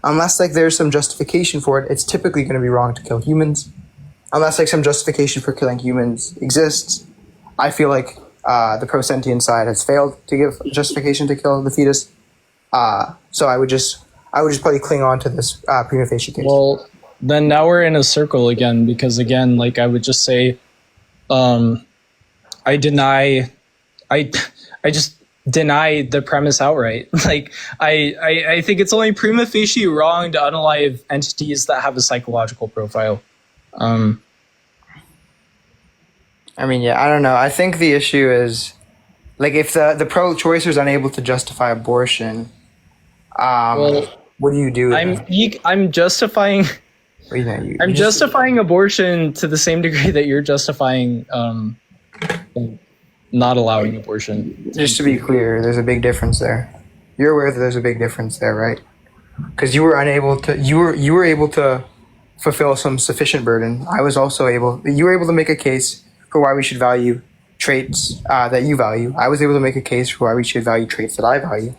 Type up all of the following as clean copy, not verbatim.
unless like there's some justification for it, it's typically going to be wrong to kill humans. Unless like some justification for killing humans exists, I feel like the pro-sentient side has failed to give justification to kill the fetus. So I would just probably cling on to this prima facie case. Well, then now we're in a circle again, because again, like I would just say, I just deny the premise outright. Like I think it's only prima facie wrong to unalive entities that have a psychological profile. I mean, yeah, I don't know. I think the issue is, like, if the pro-choicer is unable to justify abortion, what do you do? I'm justifying. I'm justifying abortion to the same degree that you're justifying not allowing abortion. Just to be clear, there's a big difference there. You're aware that there's a big difference there, right? Because you were unable to. You were able to fulfill some sufficient burden. I was also able. You were able to make a case for why we should value traits that you value. I was able to make a case for why we should value traits that I value.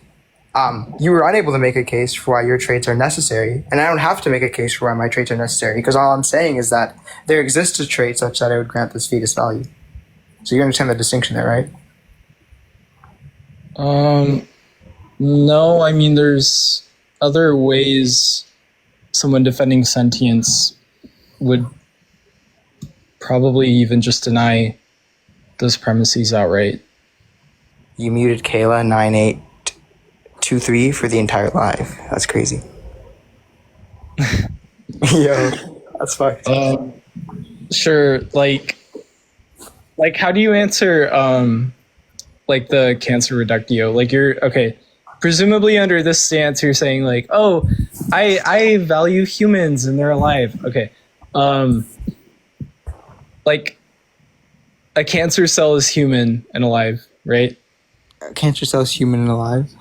You were unable to make a case for why your traits are necessary, and I don't have to make a case for why my traits are necessary, because all I'm saying is that there exists a trait such that I would grant this fetus value. So you understand the distinction there, right? No, I mean, there's other ways someone defending sentience would probably even just deny those premises outright. You muted Kayla 9823 for the entire live. That's crazy. Yo, that's fucked. Sure, like how do you answer like the cancer reductio? Like you're okay. Presumably under this stance, you're saying like, oh, I value humans and they're alive. Okay. Like a cancer cell is human and alive, right? A cancer cell is human and alive?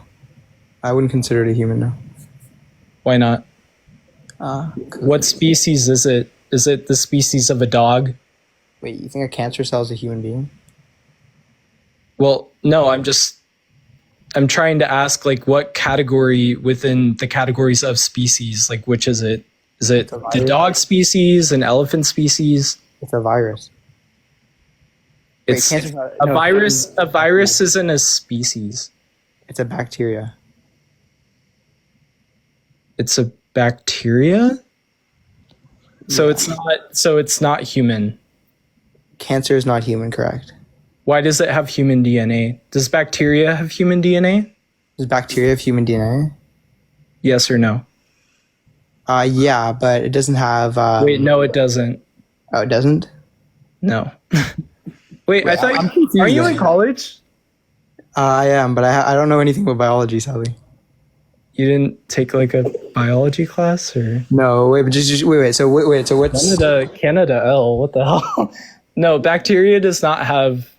I wouldn't consider it a human, no. Why not? What species is it? Is it the species of a dog? Wait, you think a cancer cell is a human being? Well, no, I'm trying to ask, like, what category within the categories of species, like, which is it? Is it the dog species, an elephant species? It's a virus. It's a virus. A virus isn't a species. It's a bacteria. It's a bacteria? So it's not human. Cancer is not human, correct? Why does it have human DNA? Does bacteria have human DNA? Does bacteria have human DNA? Yes or no? Yeah, but it doesn't have... Wait, no, it doesn't. Oh, it doesn't? No. Wait, I thought... Are you in college? I am, but I don't know anything about biology, sadly. You didn't take, like, a biology class, or... No, wait, but wait, so what's... Canada L, what the hell? No, bacteria does not have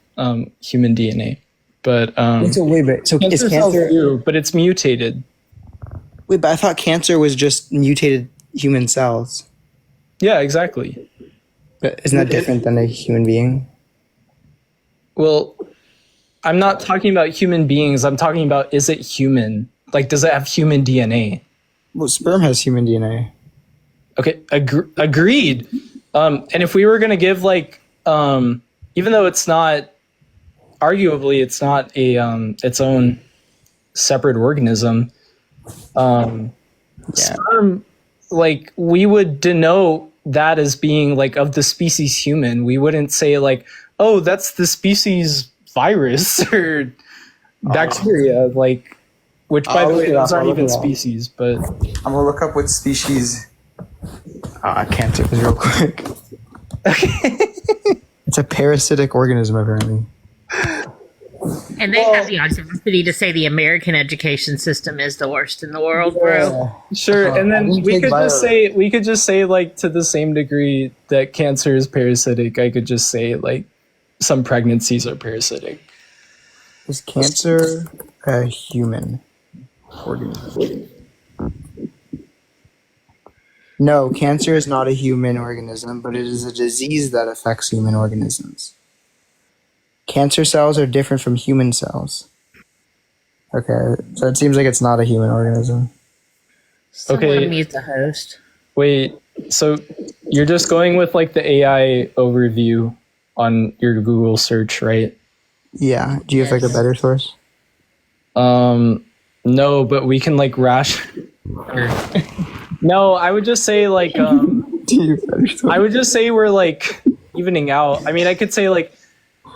human DNA, but... so is cancer... do, but it's mutated. Wait, but I thought cancer was just mutated human cells. Yeah, exactly. But isn't that different than a human being? Well, I'm not talking about human beings. I'm talking about, is it human? Like, does it have human DNA? Well, sperm has human DNA. Okay, agreed. And if we were going to give, like, even though it's not, arguably, it's not a its own separate organism, sperm, like, we would denote that as being, like, of the species human. We wouldn't say, like, oh, that's the species virus or bacteria, like, which, by the way, those aren't even species, but... I'm gonna look up what species cancer is real quick. Okay. It's a parasitic organism, apparently. And they have the audacity to say the American education system is the worst in the world, bro. Sure, and then we could just say, like, to the same degree that cancer is parasitic, I could just say, like, some pregnancies are parasitic. Is cancer a human organism? No, cancer is not a human organism, but it is a disease that affects human organisms. Cancer cells are different from human cells. Okay, so it seems like it's not a human organism. Someone Okay. mute the host. Wait, so you're just going with like the AI overview on your Google search, right? Yeah. Do you have like a Yes. better source? No, but we can like No, I would just say like Do you have a better source? I would just say we're like evening out. I mean, I could say like,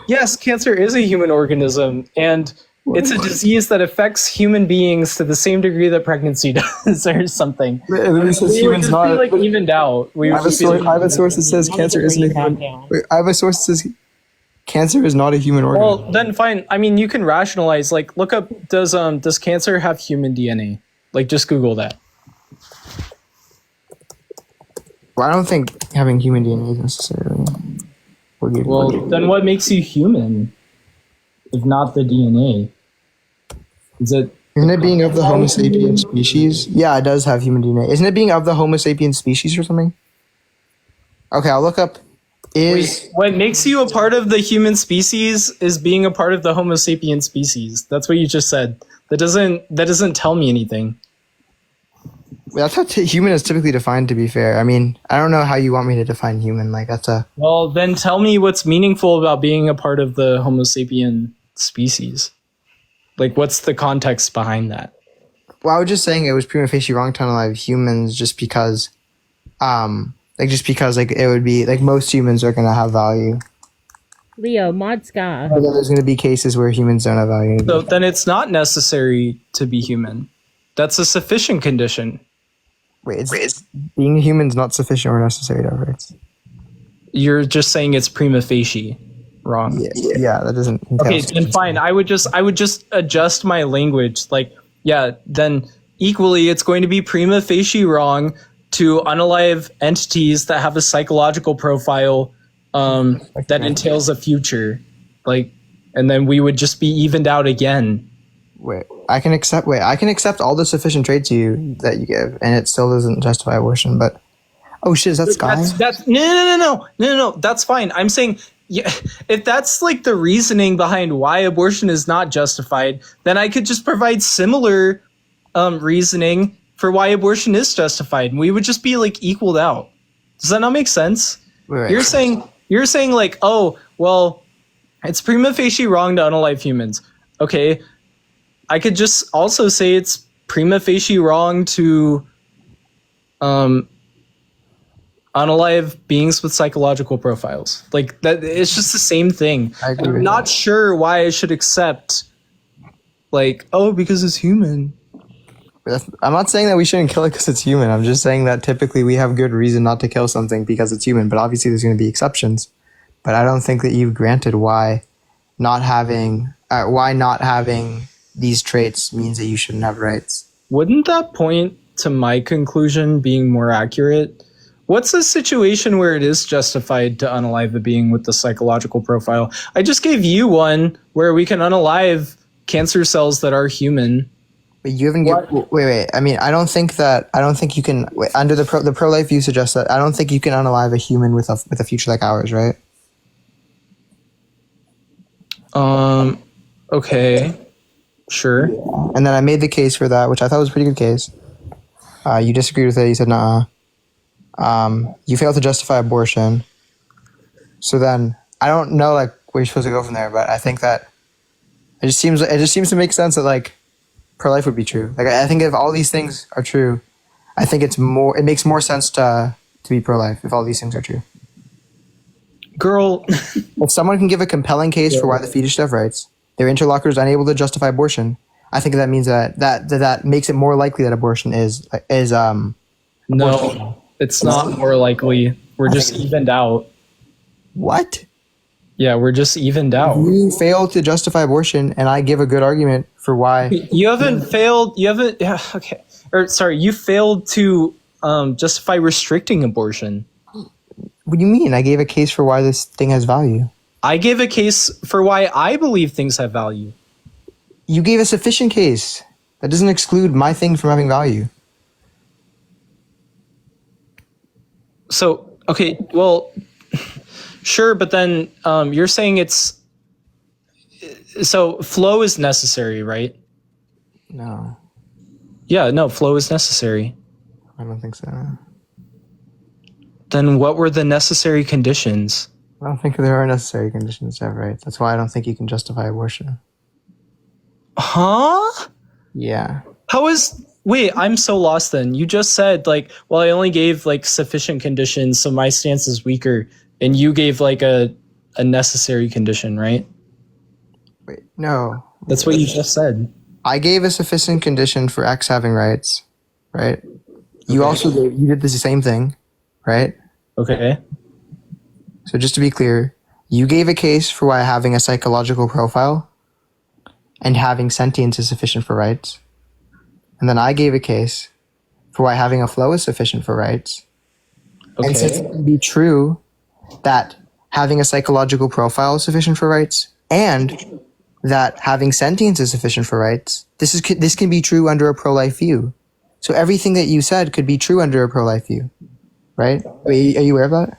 yes, cancer is a human organism, and it's a disease that affects human beings to the same degree that pregnancy does, or something. It literally says We would humans just not. be like evened out. We I would have a just be source. like, I have a source that says cancer isn't a human. Wait, I have a source that says cancer is not a human organism. well, then fine. I mean, you can rationalize. Like, look up does cancer have human DNA? Like, just Google that. Well, I don't think having human DNA is necessarily. Well, then what makes you human, if not the DNA? Is it? Isn't it being of the Homo sapiens species? Yeah, it does have human DNA. Isn't it being of the Homo sapiens species or something? Okay, I'll look up. Is What makes you a part of the human species is being a part of the Homo sapien species. That's what you just said. That doesn't tell me anything. that's how human is typically defined? To be fair, I mean, I don't know how you want me to define human. Like that's a. Well, then tell me what's meaningful about being a part of the Homo sapien species. Like, what's the context behind that? Well, I was just saying it was prima facie wrong to unalive humans just because, like it would be like most humans are gonna have value. Leo, mod Sky. But then there's gonna be cases where humans don't have value. So then it's not necessary to be human. That's a sufficient condition. Wait, being a human's not sufficient or necessary to have rights. You're just saying it's prima facie wrong. Yeah, that doesn't. Okay, then fine. I would just adjust my language. Like, yeah, then equally it's going to be prima facie wrong to unalive entities that have a psychological profile that entails a future. Like, and then we would just be evened out again. Wait, I can accept all the sufficient traits that you give, and it still doesn't justify abortion. But oh shit, is that Sky? That's no. That's fine. I'm saying, yeah, if that's like the reasoning behind why abortion is not justified, then I could just provide similar reasoning for why abortion is justified, and we would just be like equaled out. Does that not make sense? Wait. You're saying like, oh, well, it's prima facie wrong to unalive humans. Okay, I could just also say it's prima facie wrong to unalive beings with psychological profiles. Like that, it's just the same thing. I agree I'm with not sure why I should accept, like, oh, because it's human. I'm not saying that we shouldn't kill it because it's human. I'm just saying that typically we have good reason not to kill something because it's human. But obviously there's going to be exceptions. But I don't think that you've granted why not having these traits means that you shouldn't have rights. Wouldn't that point to my conclusion being more accurate? What's a situation where it is justified to unalive a being with the psychological profile? I just gave you one where we can unalive cancer cells that are human. But you haven't. Wait. I mean, I don't think you can. Under the pro-life view suggests that I don't think you can unalive a human with a future like ours, right? Okay. Sure. And then I made the case for that, which I thought was a pretty good case. You disagreed with it. You said, "Nah." You failed to justify abortion. So then I don't know like where you're supposed to go from there, but I think that it just seems to make sense that like pro-life would be true. Like I think if all these things are true, I think it makes more sense to be pro-life if all these things are true. Girl, If someone can give a compelling case for why the fetus should have rights, their interlocutor is unable to justify abortion. I think that means that makes it more likely that abortion is no, it's not more likely. We're just evened out. what? Yeah, we're just evened out. You fail to justify abortion, and I give a good argument for why. You haven't failed. You haven't. Yeah, okay. Or sorry, you failed to justify restricting abortion. What do you mean? I gave a case for why this thing has value. I gave a case for why I believe things have value. You gave a sufficient case. That doesn't exclude my thing from having value. So, okay, well, sure, but then you're saying it's... So, flow is necessary, right? No. Yeah, no, flow is necessary. I don't think so. No. Then what were the necessary conditions? I don't think there are necessary conditions to have rights. That's why I don't think you can justify abortion. Huh? Yeah. How is... Wait, I'm so lost then. You just said, like, well, I only gave, like, sufficient conditions, so my stance is weaker. And you gave, like, a necessary condition, right? Wait, no. That's what you just said. I gave a sufficient condition for X having rights, right? You also you did the same thing, right? Okay. So just to be clear, you gave a case for why having a psychological profile and having sentience is sufficient for rights. And then I gave a case for why having a flow is sufficient for rights. And since it Okay. can be true that having a psychological profile is sufficient for rights and that having sentience is sufficient for rights, this can be true under a pro-life view. So everything that you said could be true under a pro-life view, right? Wait, are you aware of that?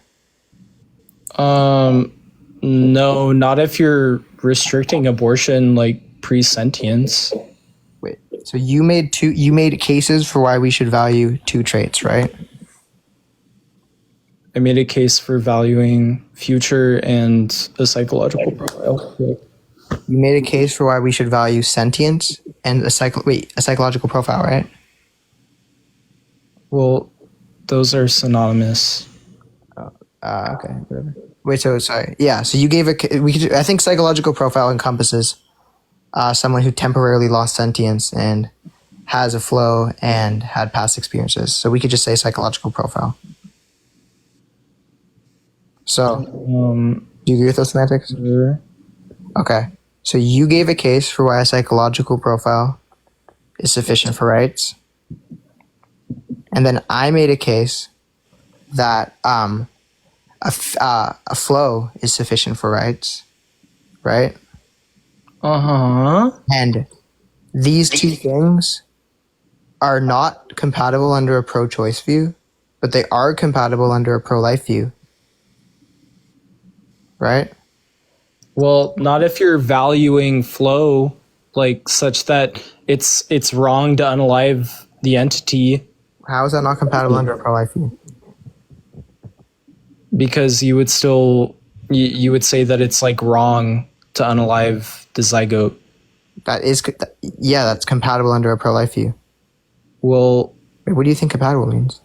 No, not if you're restricting abortion, like, pre-sentience. Wait. So you made cases for why we should value two traits, right? I made a case for valuing future and a psychological profile. You made a case for why we should value sentience and a psychological profile, right? Well, those are synonymous. Okay, whatever. Wait, so sorry. Yeah, so you gave I think psychological profile encompasses someone who temporarily lost sentience and has a flow and had past experiences. So we could just say psychological profile. So, do you agree with those semantics? Sure. Okay. So you gave a case for why a psychological profile is sufficient for rights. And then I made a case that a flow is sufficient for rights, right? Uh-huh. And these two things are not compatible under a pro-choice view, but they are compatible under a pro-life view, right? Well, not if you're valuing flow, like, such that it's wrong to unalive the entity, How is that not compatible under a pro-life view? because you would still you would say that it's, like, wrong to unalive the zygote. That's compatible under a pro-life view. Well, Wait, what do you think compatible means?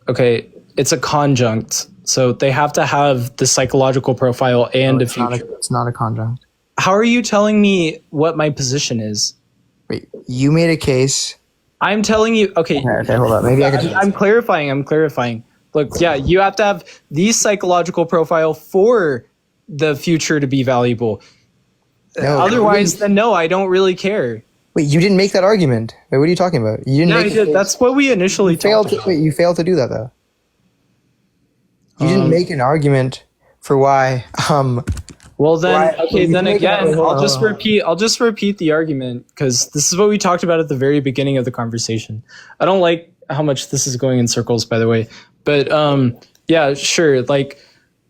okay, it's a conjunct, so they have to have the psychological profile and a It's not future. it's not a conjunct. How are you telling me what my position is? Wait, you made a case. I'm telling you, okay, Okay, hold on. Maybe I could. I'm clarifying. Look, yeah, you have to have the psychological profile for the future to be valuable. No, Otherwise, then no, I don't really care. Wait, you didn't make that argument. Wait, what are you talking about? You didn't Yeah, I make. did. That's what we initially failed. talked about. Wait, you failed to do that though. You didn't make an argument for why. Well, then, Right. okay, You then make it- again, hold on, I'll just hold on. repeat. I'll just repeat the argument because this is what we talked about at the very beginning of the conversation. I don't like how much this is going in circles, by the way. But yeah, sure. Like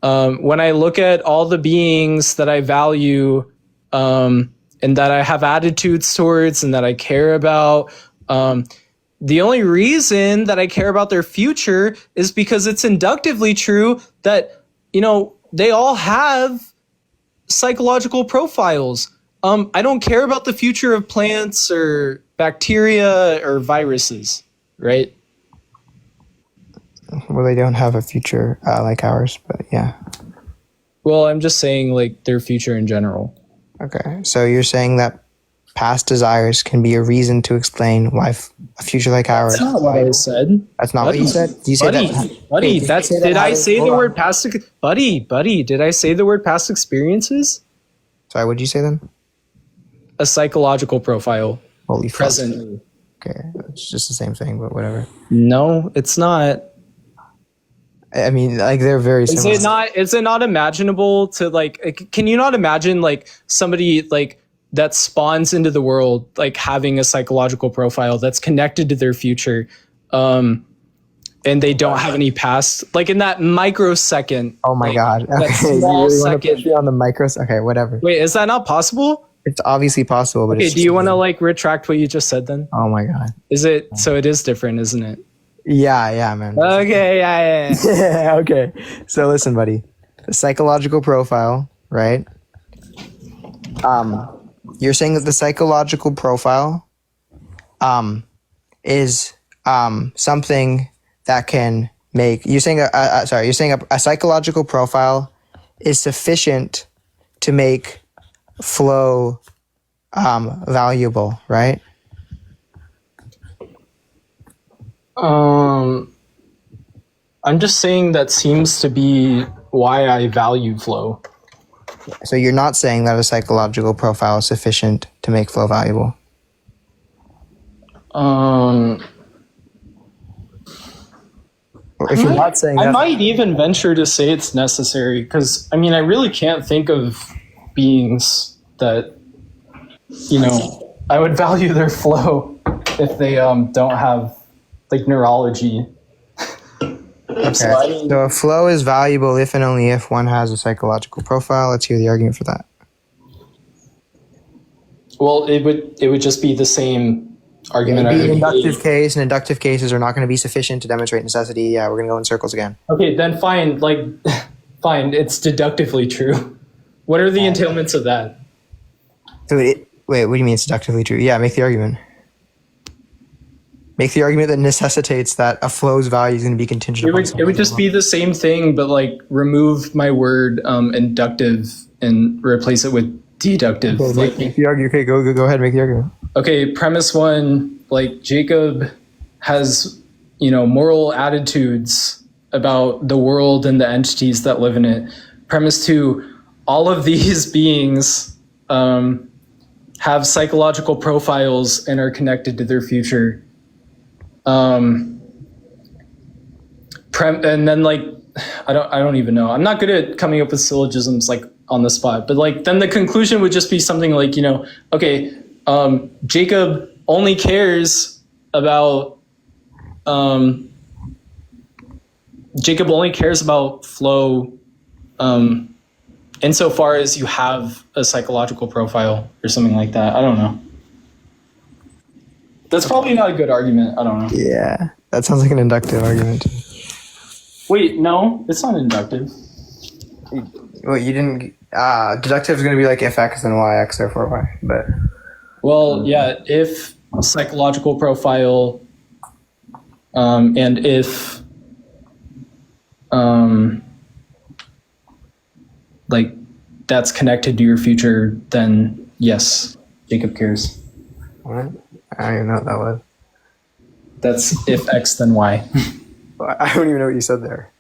when I look at all the beings that I value and that I have attitudes towards and that I care about, the only reason that I care about their future is because it's inductively true that, you know, they all have psychological profiles. I don't care about the future of plants or bacteria or viruses, right? Well, they don't have a future like ours, but yeah. Well, I'm just saying, like, their future in general. Okay, so you're saying that past desires can be a reason to explain why a future like ours. That's not what I said. That's not what you said. You said Buddy, that. buddy, Wait, that's, did you say that did I having- say the hold on. word past, buddy, did I say the word past experiences? Sorry, what did you say then? A psychological profile, Holy fuck. presently. Okay, it's just the same thing, but whatever. No, it's not. I mean, like they're very Is similar. it not imaginable to, like, can you not imagine, like, somebody, like, that spawns into the world, like, having a psychological profile that's connected to their future, and they don't have any past, like, in that microsecond. Oh my like, god. that Okay, you small really want to second. push me on the micros? Okay, whatever. Wait, is that not possible? It's obviously possible, but Okay, it's do you want to like retract what you just said then? Oh my god. Is it so? It is different, isn't it? Yeah, man. Okay, yeah. Yeah, okay. So listen, buddy. The psychological profile, right? You're saying that the psychological profile is something that can make you're saying a psychological profile is sufficient to make flow valuable, right? I'm just saying that seems to be why I value flow. So you're not saying that a psychological profile is sufficient to make flow valuable. Or if you're not saying that, I might even venture to say it's necessary because I mean I really can't think of beings that I would value their flow if they don't have like neurology. So a flow is valuable if and only if one has a psychological profile. Let's hear the argument for that. Well, it would just be the same argument. Inductive case and inductive cases are not going to be sufficient to demonstrate necessity. Yeah, we're going to go in circles again. Okay, then fine. Like, fine. It's deductively true. What are the entailments of that? So wait, what do you mean it's deductively true? Yeah, make the argument. Make the argument that necessitates that a flow's value is going to be contingent upon it would just be the same thing, but like remove my word inductive and replace it with deductive. Okay, make the argument. Okay, go ahead and make the argument. Okay, premise one, like Jacob has, moral attitudes about the world and the entities that live in it. Premise two, all of these beings have psychological profiles and are connected to their future. And then like I don't even know. I'm not good at coming up with syllogisms like on the spot, but like then the conclusion would just be something like, okay, Jacob only cares about flow insofar as you have a psychological profile or something like that. I don't know. That's probably not a good argument. I don't know. Yeah, that sounds like an inductive argument. Wait, no, it's not inductive. Well, you didn't. Deductive is going to be like if x then y, x therefore y. But well, yeah, if psychological profile, and if, like that's connected to your future, then yes, Jacob cares. What? I don't even know what that was. That's if x then y. I don't even know what you said there.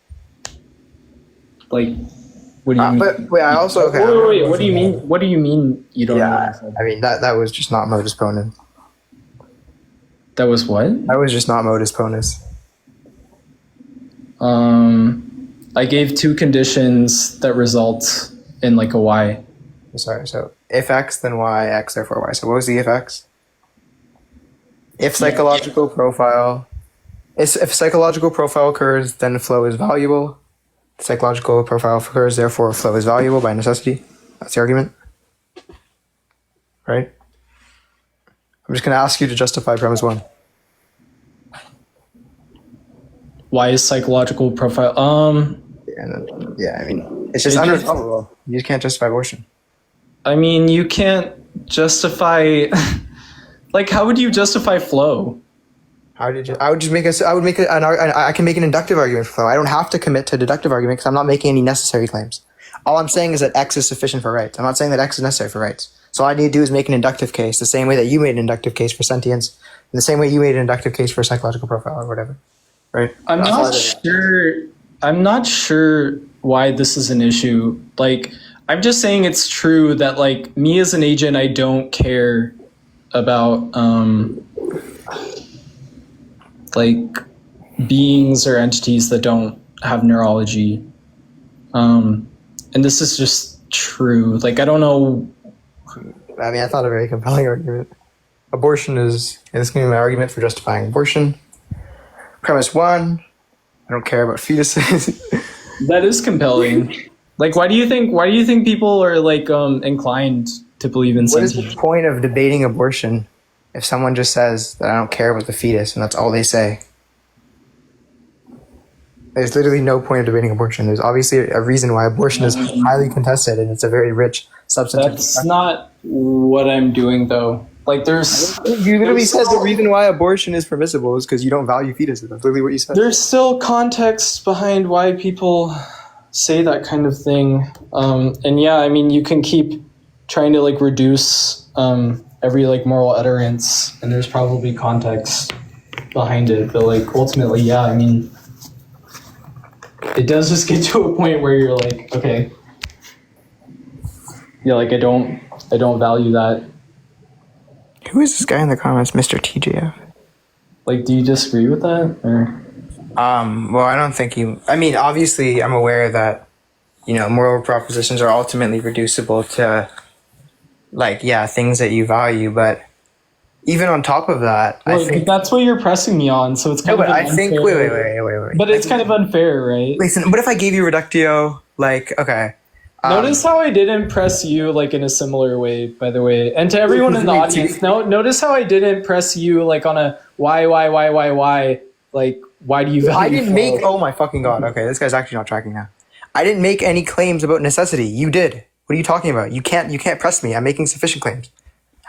Like, what do you mean? But wait, I also okay. Wait. What do you mean? What do you mean you don't know what I said? I mean that was just not modus ponens. That was what? That was just not modus ponens. I gave two conditions that result in like a y. Sorry. So if x then y, x therefore y. So what was the if x? If psychological profile occurs, then flow is valuable. If psychological profile occurs, therefore flow is valuable by necessity. That's the argument. Right? I'm just going to ask you to justify premise one. Why is psychological profile? Yeah, I mean, it's just unresolvable. You just can't justify abortion. I mean, you can't justify. Like, how would you justify flow? I can make an inductive argument for flow. I don't have to commit to a deductive argument because I'm not making any necessary claims. All I'm saying is that x is sufficient for rights. I'm not saying that x is necessary for rights. So all I need to do is make an inductive case, the same way that you made an inductive case for sentience, in the same way you made an inductive case for psychological profile or whatever. Right? I'm not sure why this is an issue. Like, I'm just saying it's true that like me as an agent, I don't care about like beings or entities that don't have neurology, and this is just true. Like, I don't know. I mean, I thought a very compelling argument. Abortion is going to be my argument for justifying abortion. Premise one: I don't care about fetuses. That is compelling. Like, why do you think people are like inclined to believe in What is the sentience. point of debating abortion if someone just says that I don't care about the fetus and that's all they say? There's literally no point of debating abortion. There's obviously a reason why abortion is highly contested and it's a very rich substantive. That's not what I'm doing, though. Like, there's You literally said the reason why abortion is permissible is because you don't value fetuses. That's literally what you said. there's still context behind why people say that kind of thing. And yeah, I mean, you can keep trying to like reduce every like moral utterance, and there's probably context behind it. But like ultimately, yeah, I mean, it does just get to a point where you're like, okay, yeah, like I don't value that. Who is this guy in the comments, Mr. TJF? Like, do you disagree with that, or? Well, I don't think he. I mean, obviously, I'm aware that, moral propositions are ultimately reducible to, like, yeah, things that you value. But even on top of that, Well, I think. that's what you're pressing me on, so it's No, kind but of. I think. Wait. But it's kind of unfair, right? Listen, what if I gave you reductio? Like, okay. Notice how I didn't press you like in a similar way, by the way. And to everyone in the Wait, audience, notice how I didn't press you like on a why, like why do you value I didn't flow? make. Oh my fucking god. Okay, this guy's actually not tracking now. I didn't make any claims about necessity. You did. What are you talking about? You can't press me. I'm making sufficient claims.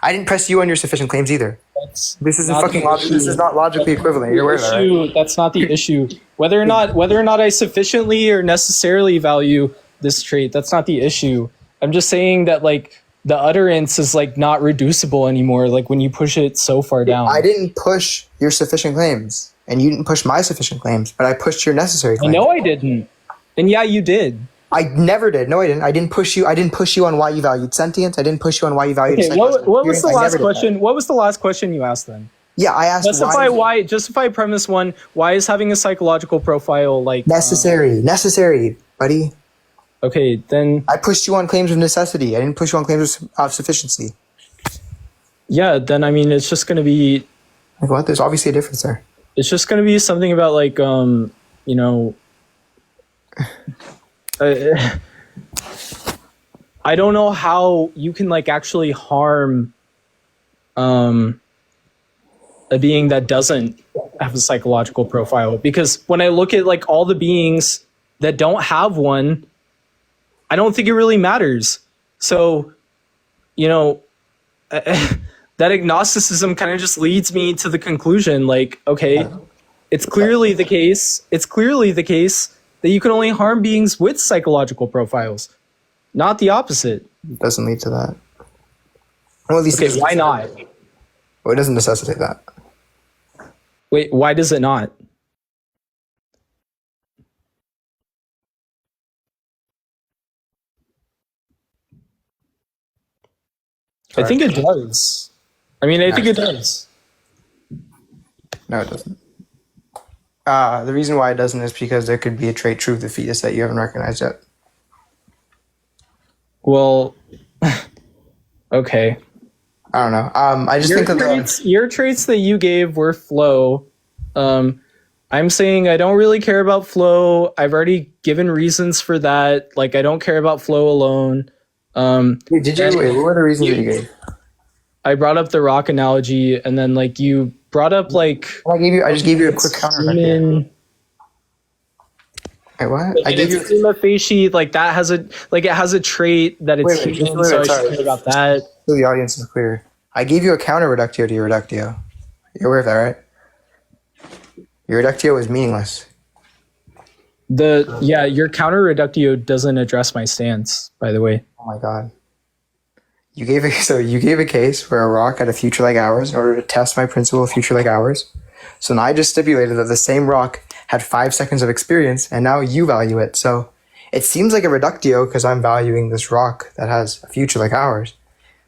I didn't press you on your sufficient claims either. That's This isn't not fucking the logic. This issue. is not logically equivalent. You're aware of that, right? Issue, that's not the issue. Whether or not I sufficiently or necessarily value this trait, that's not the issue. I'm just saying that like the utterance is like not reducible anymore. Like when you push it so far down. I didn't push your sufficient claims, and you didn't push my sufficient claims, but I pushed your necessary I claims. know I didn't. And yeah, you did. I never did. No, I didn't. I didn't push you. I didn't push you on why you valued sentience. I didn't push you on why you valued. Okay, what was the I last never did that. question? What was the last question you asked then? Yeah, I asked Justify premise one. Why is having a psychological profile like necessary, buddy. okay, then I pushed you on claims of necessity. I didn't push you on claims of sufficiency. yeah, then I mean it's just gonna be Like what? There's obviously a difference there. it's just gonna be something about like I don't know how you can like actually harm a being that doesn't have a psychological profile, because when I look at like all the beings that don't have one, I don't think it really matters. So, that agnosticism kind of just leads me to the conclusion like, okay, it's clearly the case that you can only harm beings with psychological profiles, not the opposite. It doesn't lead to that. Well, at least Okay, why not? Well, it doesn't necessitate that. Wait, why does it not? I think it does. I mean, I think it does. No, it doesn't. The reason why it doesn't is because there could be a trait true of the fetus that you haven't recognized yet. Well, okay. I don't know. I just think that Your traits that you gave were flow. I'm saying I don't really care about flow. I've already given reasons for that. Like I don't care about flow alone. Wait, what were the reasons that you gave? I brought up the rock analogy, and then like you brought up like I just gave you a quick counter. human. Wait, what? I gave you. Prima facie, like that has it has a trait that it's Wait, human, wait, so I sorry. should care about that. So the audience is clear. I gave you a counter reductio to your reductio. You're aware of that, right? Your reductio is meaningless. Your counter reductio doesn't address my stance, by the way. Oh my god. You gave a case where a rock had a future like ours in order to test my principle of future like ours. So now I just stipulated that the same rock had 5 seconds of experience, and now you value it. So it seems like a reductio because I'm valuing this rock that has a future like ours.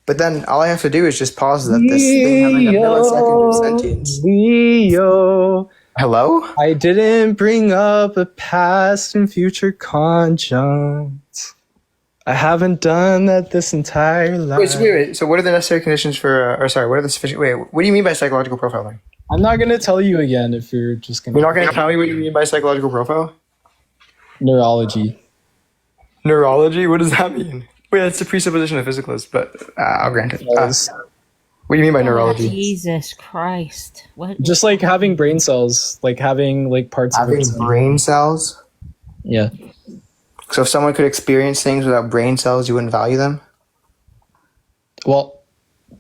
But then all I have to do is just pause that this thing having a millisecond of sentience. Leo, Hello? I didn't bring up a past and future conjunct. I haven't done that this entire life. Wait. So what are the necessary conditions for, what are the sufficient, what do you mean by psychological profiling? I'm not going to tell you again if you're just going You're not going to tell me what you mean by psychological profile? neurology. Neurology? What does that mean? Wait, that's the presupposition of physicalists, but I'll grant it. Yes. What do you mean by Oh, neurology? Jesus Christ! What? Just like having brain cells, like having like parts of Having it. brain cells. Yeah. So if someone could experience things without brain cells, you wouldn't value them. Well,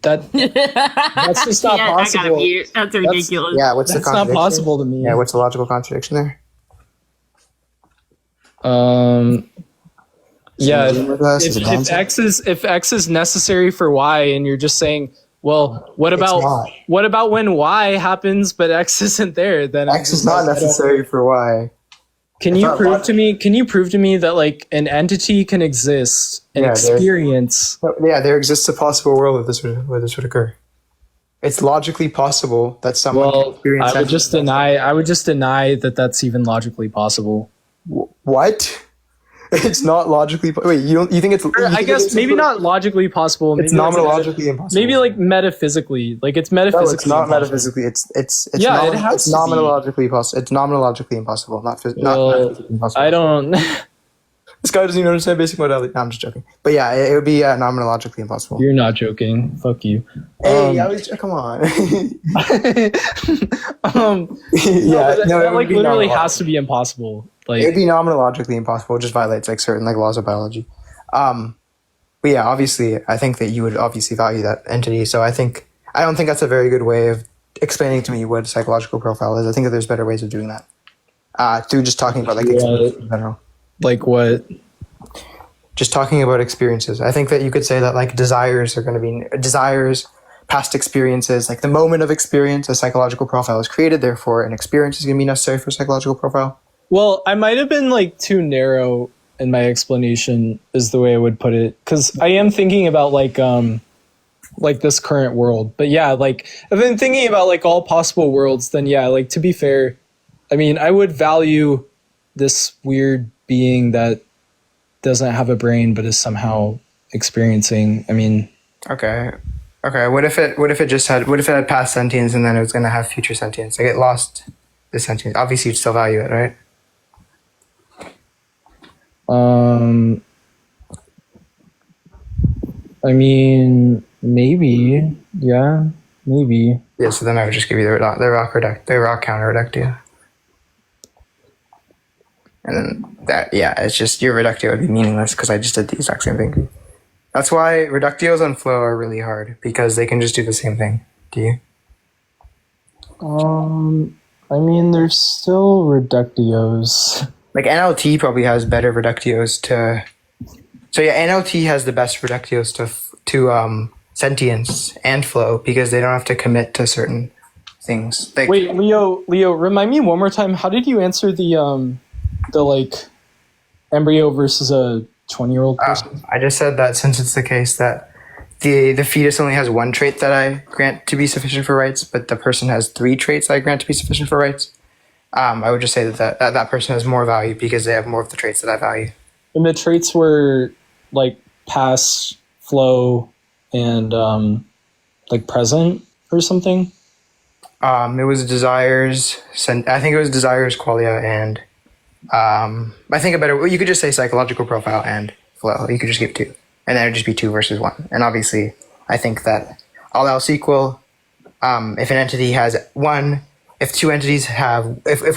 that's just not Yeah, I gotta possible. mute. That's ridiculous. Yeah, what's That's the not contradiction? possible to me. Yeah, what's the logical contradiction there? Yeah. With us, is it If nonsense? if X is necessary for Y, and you're just saying, well, what not. about when Y happens but X isn't there? Then X is not necessary for Y. Can It's you not prove logical. to me? Can you prove to me that like an entity can exist and Yeah, there- experience? Yeah, there exists a possible world where this would occur. It's logically possible that someone can Well, experience I would just deny that that's even logically possible. What? It's not logically. Wait, you think it's? Or I guess maybe not logically possible. It's maybe like nomonologically impossible. maybe like metaphysically. Like it's No, metaphysically. it's not impossible. metaphysically. It's Yeah, it has it's to be. nomonologically possible. It's nomonologically impossible. Not Well, metaphysically impossible. I don't. This guy doesn't even understand basic modality. No, I'm just joking. But yeah, it would be nomonologically impossible. You're not joking. Fuck you. Hey, come on. Yeah, that, no, it that would like be literally nomonological. has to be impossible. Like It'd be nomonologically impossible. It just violates like certain like laws of biology. But yeah, obviously, I think that you would obviously value that entity. So I don't think that's a very good way of explaining to me what a psychological profile is. I think that there's better ways of doing that. Through just talking about like experiences in general. like what? Just talking about experiences. I think that you could say that like desires are going to be desires, past experiences, like the moment of experience, a psychological profile is created. Therefore, an experience is going to be necessary for a psychological profile. Well, I might have been like too narrow in my explanation, is the way I would put it, because I am thinking about like this current world. But yeah, like I've been thinking about like all possible worlds. Then yeah, like to be fair, I mean, I would value this weird being that doesn't have a brain but is somehow experiencing. I mean, Okay. What if it had past sentience and then it was going to have future sentience? Like it lost the sentience. Obviously, you'd still value it, right? I mean, maybe, yeah, maybe. Yeah. So then I would just give you the rock counter reductio. And then that, yeah, it's just your reductio would be meaningless because I just did the exact same thing. That's why reductios on flow are really hard because they can just do the same thing. Do you? I mean, there's still reductios. Like NLT probably has better reductios to. So yeah, NLT has the best reductios to sentience and flow because they don't have to commit to certain things. Like, Wait, Leo, remind me one more time. How did you answer the like embryo versus a 20-year-old person? I just said that since it's the case that the fetus only has one trait that I grant to be sufficient for rights, but the person has 3 traits I grant to be sufficient for rights. I would just say that person has more value because they have more of the traits that I value. And the traits were like past, flow, and like present or something. It was desires. I think it was desires, qualia, and I think you could just say psychological profile and flow. You could just give 2, and then it'd just be 2 versus 1. And obviously, I think that all else equal, if an entity has 1, if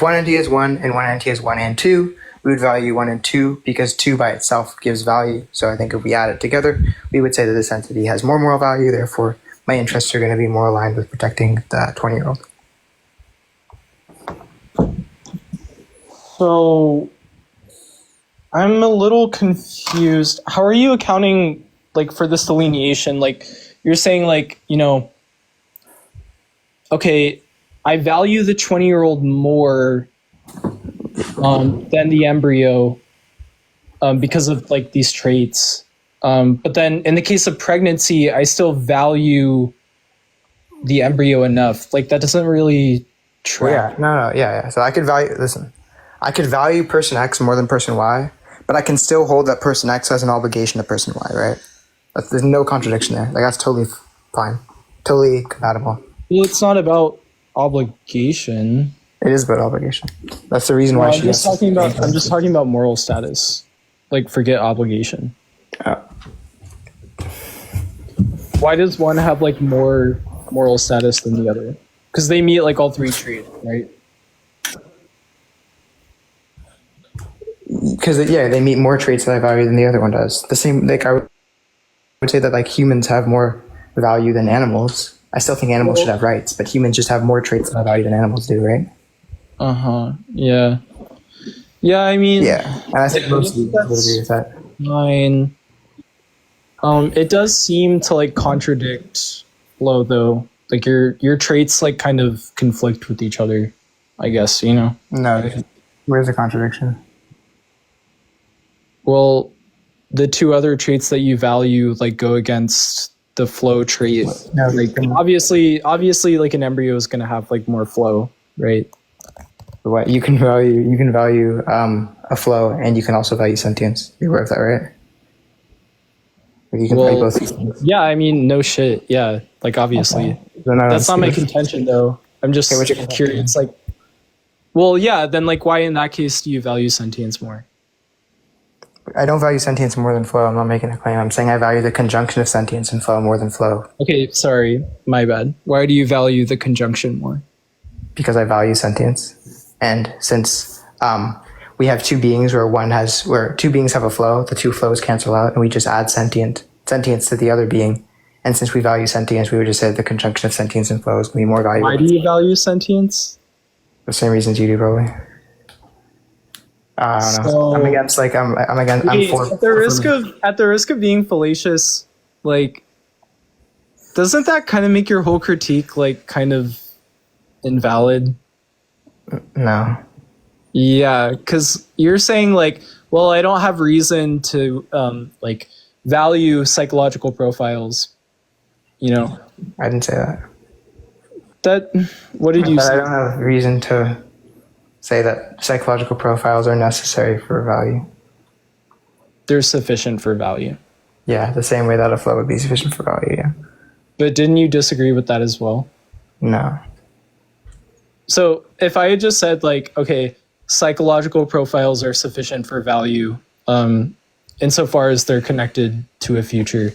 one entity has 1 and one entity has 1 and 2, we would value 1 and 2 because 2 by itself gives value. So I think if we add it together, we would say that this entity has more moral value. Therefore, my interests are going to be more aligned with protecting the 20-year-old. So I'm a little confused. How are you accounting like for this delineation? Like you're saying like, okay, I value the 20-year-old more than the embryo because of like these traits. But then in the case of pregnancy, I still value the embryo enough. Like that doesn't really track. Yeah. So I could value person X more than person Y, but I can still hold that person X has an obligation to person Y, right? There's no contradiction there. Like that's totally fine, totally compatible. Well, it's not about obligation. It is about obligation. That's the reason why I'm just talking about moral status. Like forget obligation. why does one have like more moral status than the other? Because they meet like all three traits, right? Because they meet more traits that I value than the other one does. The same, like I would say that like humans have more value than animals. I still think animals should have rights, but humans just have more traits that I value than animals do, right? Yeah. Yeah, I mean, Yeah, and I think most people would agree with that. fine. It does seem to like contradict Flo though. Like your traits like kind of conflict with each other, I guess, you know. No, where's the contradiction? Well, the two other traits that you value like go against the flow trait. No, Like obviously like an embryo is gonna have like more flow, right? what you can value a flow, and you can also value sentience. You're aware of that, right? Like you can value both these things. Yeah, I mean, no shit. Yeah, like obviously. That's not my contention though. I'm just Okay, what's your curious. Like, well, yeah. Then, like, why in that case do you value sentience more? I don't value sentience more than flow. I'm not making a claim. I'm saying I value the conjunction of sentience and flow more than flow Okay, sorry, my bad. Why do you value the conjunction more? because I value sentience. And since we have two beings where two beings have a flow, the two flows cancel out, and we just add sentience to the other being. And since we value sentience, we would just say the conjunction of sentience and flow is going to be more valuable. Why do you value sentience? The same reasons you do, probably. I don't know. So- I'm against I'm for. At the risk of being fallacious, like, doesn't that kind of make your whole critique like kind of invalid? No. Yeah, because you're saying like, well, I don't have reason to like value psychological profiles. You know I didn't say that. that. What did you But I say? don't have reason to say that psychological profiles are necessary for value. They're sufficient for value. Yeah, the same way that a flow would be sufficient for value. Yeah. But didn't you disagree with that as well? No. So if I had just said like, okay, psychological profiles are sufficient for value, insofar as they're connected to a future,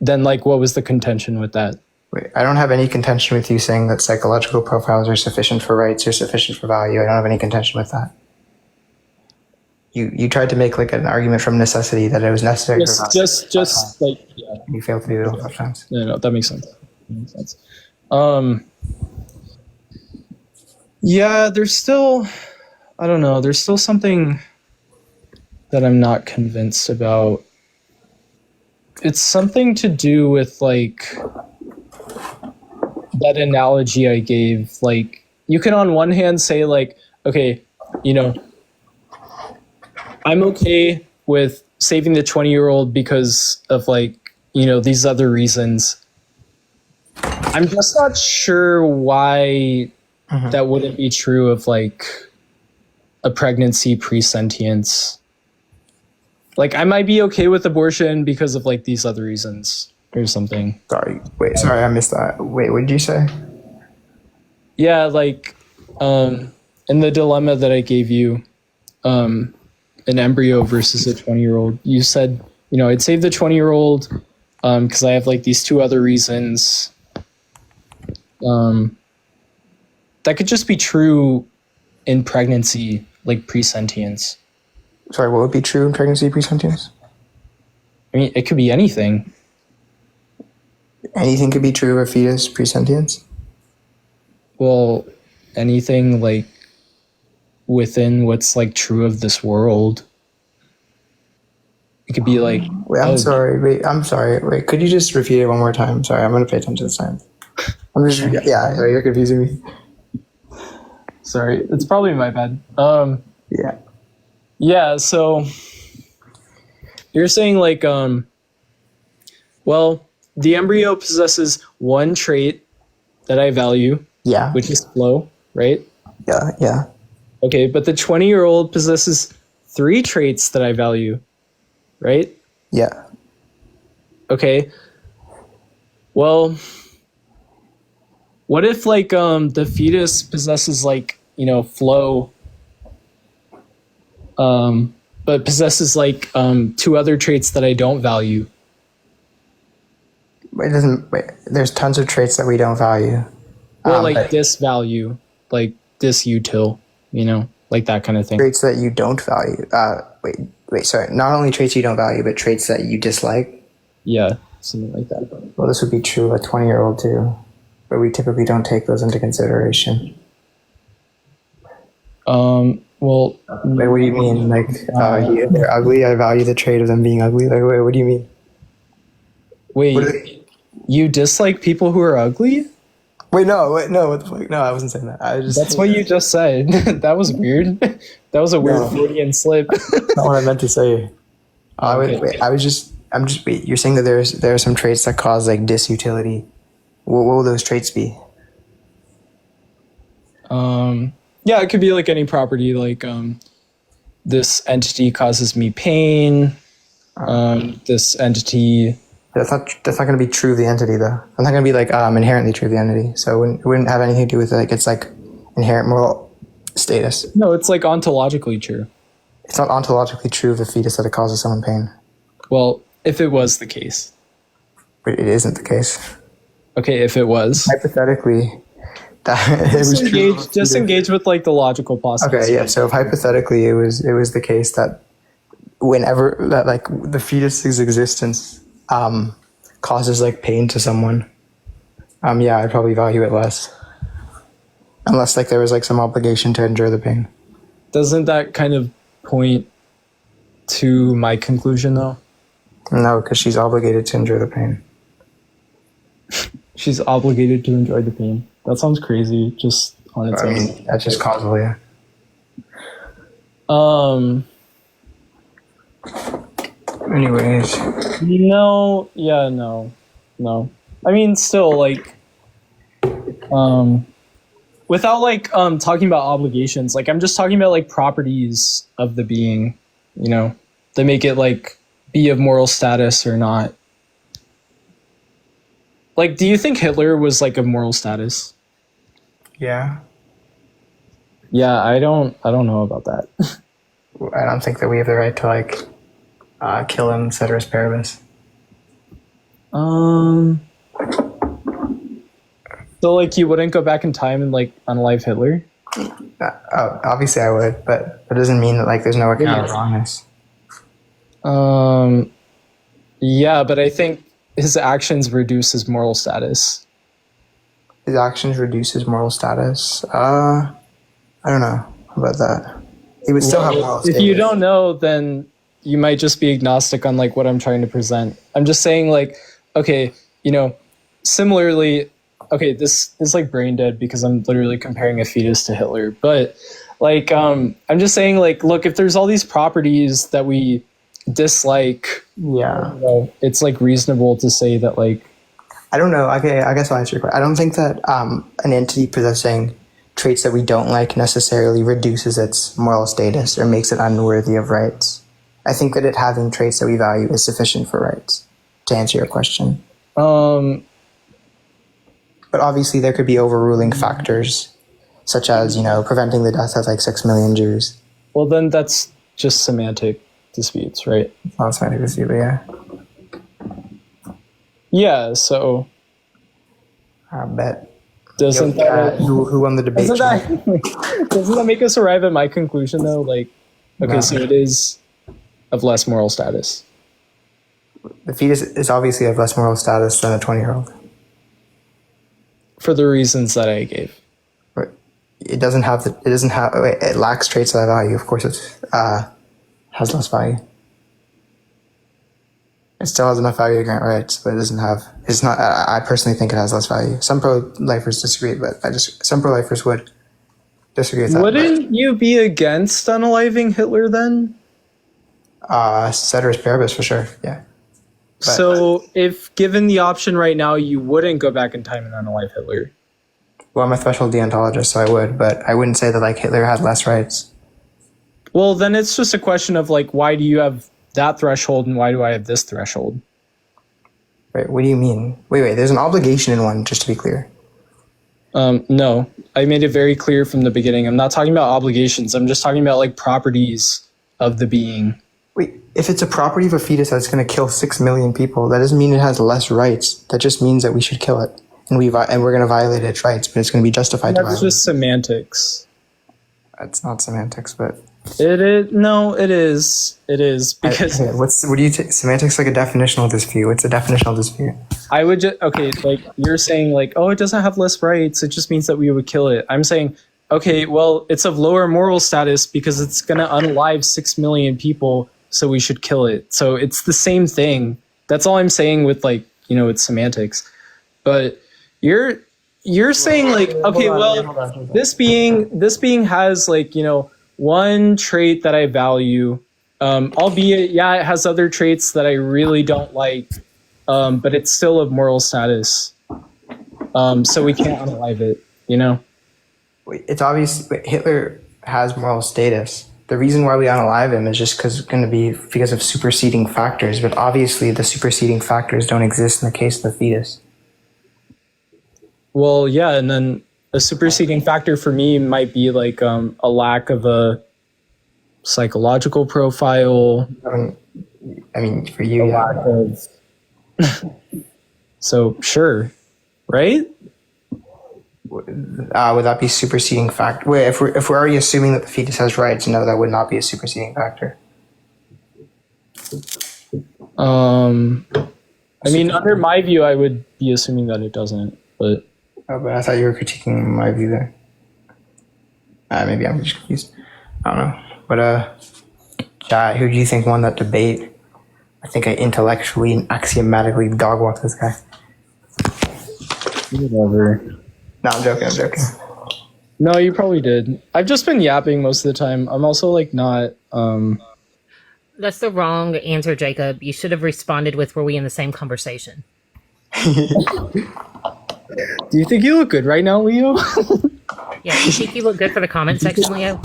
then like, what was the contention with that? Wait, I don't have any contention with you saying that psychological profiles are sufficient for rights or sufficient for value. I don't have any contention with that. You tried to make like an argument from necessity that it was necessary for value. Just like, yeah, You failed to do it all the times. no, that makes sense. That makes sense. Yeah, there's still, I don't know, there's still something that I'm not convinced about. It's something to do with like that analogy I gave. Like, you can on one hand say like, okay, you know, I'm okay with saving the 20-year-old because of like, you know, these other reasons. I'm just not sure why that wouldn't be true of like a pregnancy pre-sentience. Like, I might be okay with abortion because of like these other reasons or something. Sorry, I missed that. Wait, what did you say? Yeah, like in the dilemma that I gave you, an embryo versus a 20-year-old, you said, you know, I'd save the 20-year-old because I have like these two other reasons. That could just be true in pregnancy, like pre-sentience. Sorry, what would be true in pregnancy pre-sentience? I mean, it could be anything. Anything could be true of a fetus pre-sentience? Well, anything like within what's like true of this world. It could be like, Wait, I'm sorry. Wait, could you just repeat it one more time? Sorry, I'm going to pay attention this time. Yeah, you're confusing me. sorry, it's probably my bad. Yeah. Yeah, so you're saying like, well, the embryo possesses one trait that I value, Yeah. which is flow, right? Yeah. Okay, but the 20-year-old possesses three traits that I value, right? Yeah. Okay. Well, what if like the fetus possesses like, you know, flow, but possesses like two other traits that I don't value? it doesn't. Wait, there's tons of traits that we don't value. Well, like but disvalue, like disutil, like that kind of thing. traits that you don't value. Wait. Sorry. Not only traits you don't value, but traits that you dislike. Yeah, something like that. Well, this would be true of a 20-year-old too, but we typically don't take those into consideration. Well, Wait, what do you mean? Like, they're ugly. I value the trait of them being ugly. Like, wait, what do you mean? wait, What do they- you dislike people who are ugly? Wait, no. What the fuck? No, I wasn't saying that. I was just. That's what you just said. That was weird. That was a weird No. Freudian slip. That's not what I meant to say. Okay. Wait. You're saying that there are some traits that cause like disutility. What will those traits be? Yeah, it could be like any property, like this entity causes me pain. This entity. That's not going to be true of the entity though. It's not going to be like inherently true of the entity. So it wouldn't have anything to do with like its like inherent moral status. No, it's like ontologically true. It's not ontologically true of the fetus that it causes someone pain. Well, if it was the case. But it isn't the case. Okay, if it was. Hypothetically, that it was true. Disengage with like the logical possibility. Okay, yeah. So if hypothetically it was the case that whenever that like the fetus's existence causes like pain to someone, yeah, I'd probably value it less. Unless like there was like some obligation to endure the pain. Doesn't that kind of point to my conclusion though? No, because she's obligated to endure the pain. She's obligated to enjoy the pain. That sounds crazy just on its I own. mean, that's just causal, yeah. Anyways, No. I mean, still, like, without like talking about obligations, like I'm just talking about like properties of the being, that make it like be of moral status or not. Like, do you think Hitler was like of moral status? yeah, Yeah, I don't know about that. I don't think that we have the right to like kill him, ceteris paribus. So like you wouldn't go back in time and like unalive Hitler? Obviously, I would, but that doesn't mean that like there's no account of wrongness. Yeah, but I think his actions reduce his moral status. His actions reduce his moral status. I don't know about that. He would still have moral status. If you don't know, then you might just be agnostic on like what I'm trying to present. I'm just saying like, okay, similarly, okay, this is like brain dead because I'm literally comparing a fetus to Hitler. But like, I'm just saying like, look, if there's all these properties that we dislike, Yeah. it's like reasonable to say that like, I don't know. Okay, I guess I'll answer your question. I don't think that an entity possessing traits that we don't like necessarily reduces its moral status or makes it unworthy of rights. I think that it having traits that we value is sufficient for rights, to answer your question. But obviously there could be overruling factors, such as, preventing the death of like 6 million Jews. well, then that's just semantic disputes, right? That's fine to see, but yeah. Yeah, so I bet. doesn't that Who won the debate? doesn't that doesn't that make us arrive at my conclusion though? Like, okay, No. so it is of less moral status. The fetus is obviously of less moral status than a 20-year-old. For the reasons that I gave. But it lacks traits of value. Of course, it has less value. It still has enough value to grant rights, but it's not. I personally think it has less value. Some pro-lifers disagree, but some pro-lifers would disagree with that. Wouldn't you be against unaliving Hitler then? Ceteris paribus for sure. Yeah. So if given the option right now, you wouldn't go back in time and unalive Hitler. Well, I'm a threshold deontologist, so I would, but I wouldn't say that like Hitler had less rights. Well, then it's just a question of like, why do you have that threshold and why do I have this threshold? Wait, what do you mean? Wait. There's an obligation in one, just to be clear. No, I made it very clear from the beginning. I'm not talking about obligations. I'm just talking about like properties of the being. Wait, if it's a property of a fetus that's going to kill 6 million people, that doesn't mean it has less rights. That just means that we should kill it, and we're going to violate its rights, but it's going to be justified to That's violate. just semantics. That's not semantics, but It is no, it is. It is because okay, what do you take? Semantics like a definitional dispute. What's a definitional dispute? I would just okay, like you're saying like, oh, it doesn't have less rights, it just means that we would kill it. I'm saying, okay, well, it's of lower moral status because it's gonna unalive 6 million people, so we should kill it. So it's the same thing. That's all I'm saying with like, it's semantics. But you're saying like, okay, well, this being has like, one trait that I value, albeit, yeah, it has other traits that I really don't like, but it's still of moral status. So we can't unalive it, Wait, it's obvious Hitler has moral status. The reason why we unalive him is just because of superseding factors, but obviously the superseding factors don't exist in the case of the fetus. Well, yeah, and then a superseding factor for me might be like a lack of a psychological profile. I mean, for you, yeah. Lack of. So sure, right? Would that be superseding factor? Wait, if we're already assuming that the fetus has rights, no, that would not be a superseding factor. I mean, under my view, I would be assuming that it doesn't, but. Oh, but I thought you were critiquing my view there. Maybe I'm just confused. I don't know. But chat, who do you think won that debate? I think I intellectually and axiomatically dogwalked this guy. Whatever. No, I'm joking. No, you probably did. I've just been yapping most of the time. I'm also like not. That's the wrong answer, Jacob. You should have responded with, "Were we in the same conversation?" Do you think you look good right now, Leo? Yeah, you think you look good for the comment section, Leo?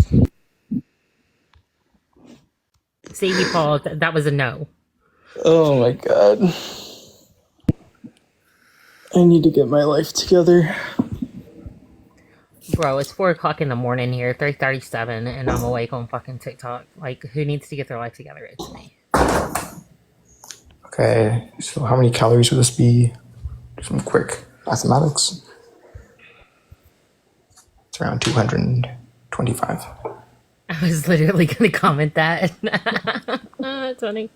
See, Paul, that was a no. Oh my god. I need to get my life together. Bro, it's 4 o'clock in the morning here, 3:37, and I'm awake on fucking TikTok. Like, who needs to get their life together? It's me. Okay, so how many calories would this be? Some quick mathematics. It's around 225. I was literally going to comment that. That's funny.